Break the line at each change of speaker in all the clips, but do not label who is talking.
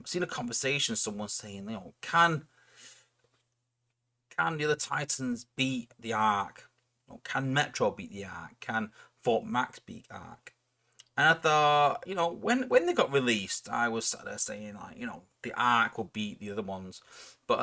I've seen a conversation, someone saying, can the other Titans beat the Ark? Or can Metro beat the Ark? Can Fort Max beat Ark? And I thought, when they got released, I was sat there saying, like, the Ark will beat the other ones. But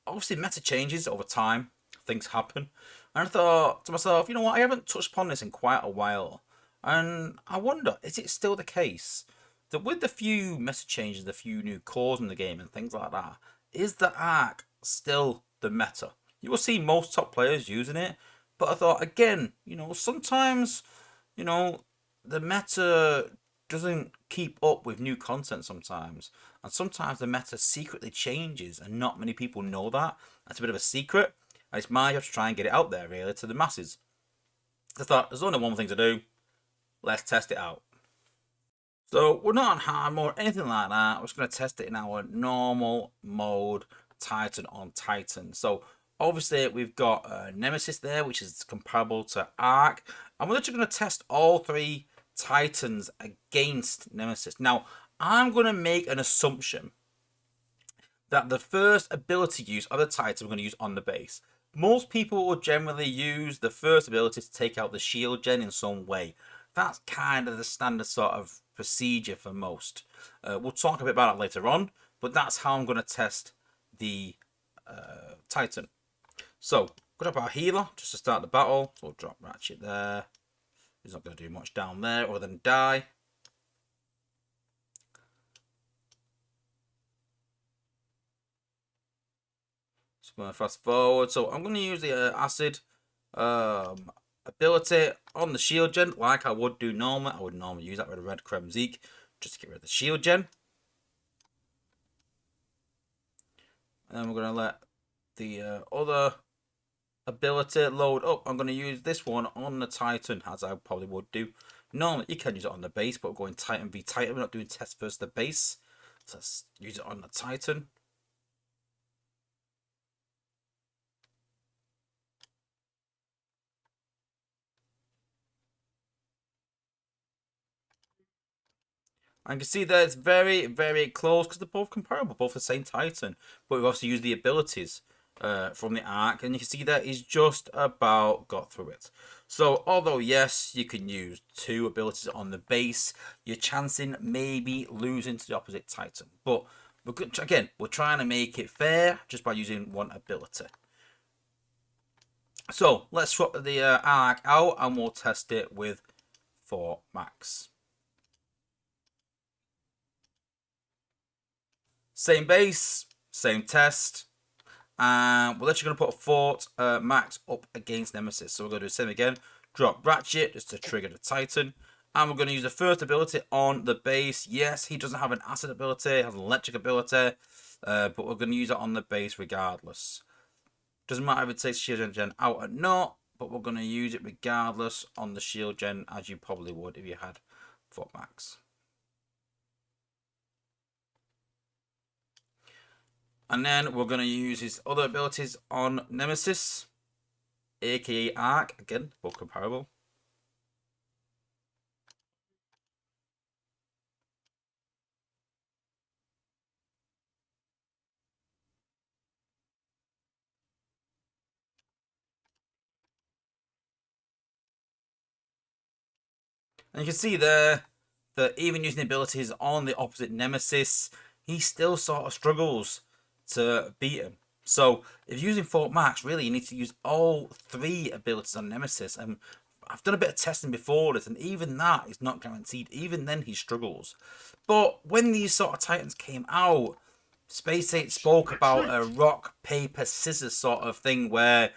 obviously, meta changes over time, things happen. And I thought to myself, you know what, I haven't touched upon this in quite a while. And I wonder, is it still the case that with the few meta changes, the few new cores in the game and things like that, is the Ark still the meta? You will see most top players using it, but I thought, again, sometimes, you know, the meta doesn't keep up with new content sometimes, and sometimes the meta secretly changes, and not many people know that. That's a bit of a secret. And it's my job to try and get it out there, really, to the masses. I thought there's only one thing to do. Let's test it out. So we're not on hard mode, anything like that. We're just going to test it in our normal mode, Titan on Titan. So obviously we've got Nemesis there, which is comparable to Ark. And we're actually going to test all three Titans against Nemesis. Now, I'm going to make an assumption that the first ability use of the Titan we're going to use on the base. Most people will generally use the first ability to take out the shield gen in some way. That's kind of the standard sort of procedure for most. We'll talk a bit about it later on, but that's how I'm going to test the Titan. So, we'll drop our healer just to start the battle. So we'll drop Ratchet there. He's not going to do much down there other than die. So I'm going to fast forward. So I'm going to use the acid ability on the shield gen like I would do normally. I would normally use that with a red Krem Zeke just to get rid of the shield gen. And then we're going to let the other ability load up. I'm going to use this one on the Titan, as I probably would do. Normally, you can use it on the base, but we're going Titan v Titan. We're not doing test versus the base. So let's use it on the Titan. And you can see that it's very, very close because they're both comparable, both the same Titan. But we've also used the abilities from the Ark, and you can see that he's just about got through it. So, although yes, you can use two abilities on the base, you're chancing maybe losing to the opposite Titan. But again, we're trying to make it fair just by using one ability. So let's swap the Ark out and we'll test it with Fort Max. Same base, same test. And we're actually going to put Fort Max up against Nemesis. So we're going to do the same again. Drop Ratchet just to trigger the Titan. And we're going to use the first ability on the base. Yes, he doesn't have an acid ability, he has an electric ability. But we're going to use it on the base regardless. Doesn't matter if it takes shield gen out or not. But we're going to use it regardless on the shield gen, as you probably would if you had Fort Max. And then we're going to use his other abilities on Nemesis, aka Ark. Again, both comparable. And you can see there that even using abilities on the opposite Nemesis, he still sort of struggles to beat him. So if you're using Fort Max, really you need to use all three abilities on Nemesis. And I've done a bit of testing before this, and even that is not guaranteed. Even then he struggles. But when these sort of Titans came out, Space 8 spoke about a rock, paper, scissors sort of thing where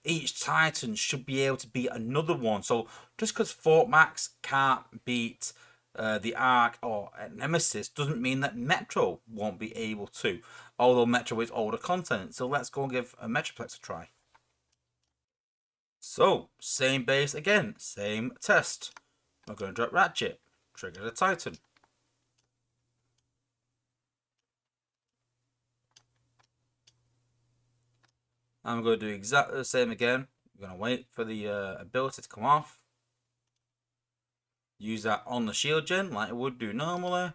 each Titan should be able to beat another one. So just because Fort Max can't beat the Ark or Nemesis doesn't mean that Metro won't be able to. Although Metro is older content. So let's go and give a Metroplex a try. So, same base again, same test. We're going to drop Ratchet, trigger the Titan. And we're going to do exactly the same again. We're going to wait for the ability to come off. Use that on the shield gen like it would do normally.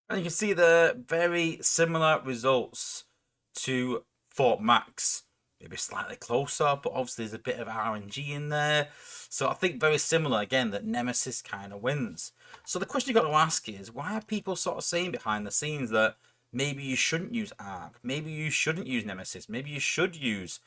And you can see the very similar results to Fort Max. Maybe slightly closer, but obviously there's a bit of RNG in there. So I think very similar again that Nemesis kind of wins. So the question you got to ask is, why are people sort of saying behind the scenes that maybe you shouldn't use Arc, maybe you shouldn't use Nemesis, maybe you should use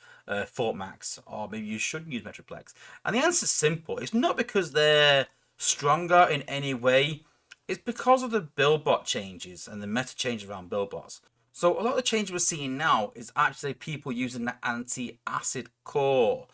Fort Max, or maybe you shouldn't use Metroplex? And the answer is simple. It's not because they're stronger in any way. It's because of the buildbot changes and the meta changes around buildbots. So a lot of the changes we're seeing now is actually people using the anti-acid core.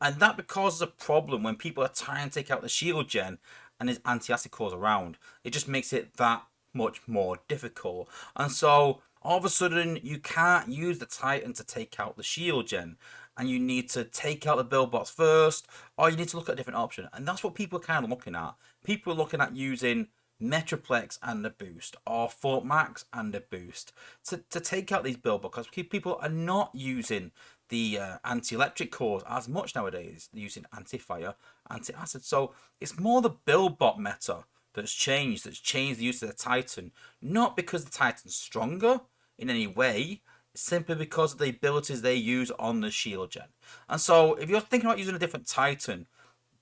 And that causes a problem when people are trying to take out the shield gen and there's anti-acid cores around. It just makes it that much more difficult. And so all of a sudden you can't use the Titan to take out the shield gen. And you need to take out the buildbots first, or you need to look at a different option. And that's what people are kind of looking at. People are looking at using Metroplex and a boost, or Fort Max and a boost to take out these build, because people are not using the anti-electric cores as much nowadays. They're using anti-fire, anti-acid. So it's more the build bot meta that's changed the use of the Titan, not because the Titan's stronger in any way, simply because of the abilities they use on the shield gen. And so if you're thinking about using a different Titan,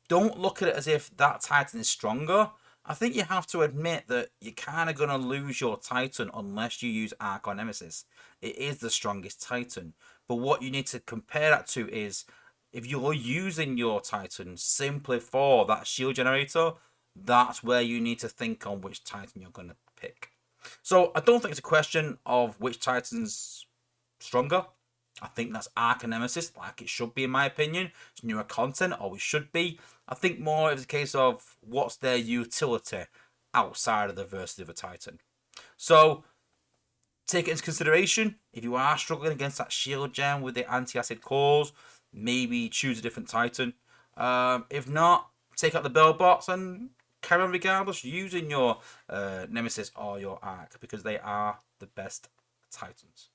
don't look at it as if that Titan is stronger. I think you have to admit that you're kind of going to lose your Titan unless you use Arc or Nemesis. It is the strongest Titan. But what you need to compare that to is, if you're using your Titan simply for that shield generator, that's where you need to think on which Titan you're going to pick. So I don't think it's a question of which Titan's stronger. I think that's Arc and Nemesis, like it should be in my opinion. It's newer content, always should be. I think more it's a case of what's their utility outside of the versus of a Titan. So take it into consideration. If you are struggling against that shield gen with the anti-acid cores, maybe choose a different Titan. If not, take out the bell bots and carry on regardless using your Nemesis or your Arc, because they are the best Titans.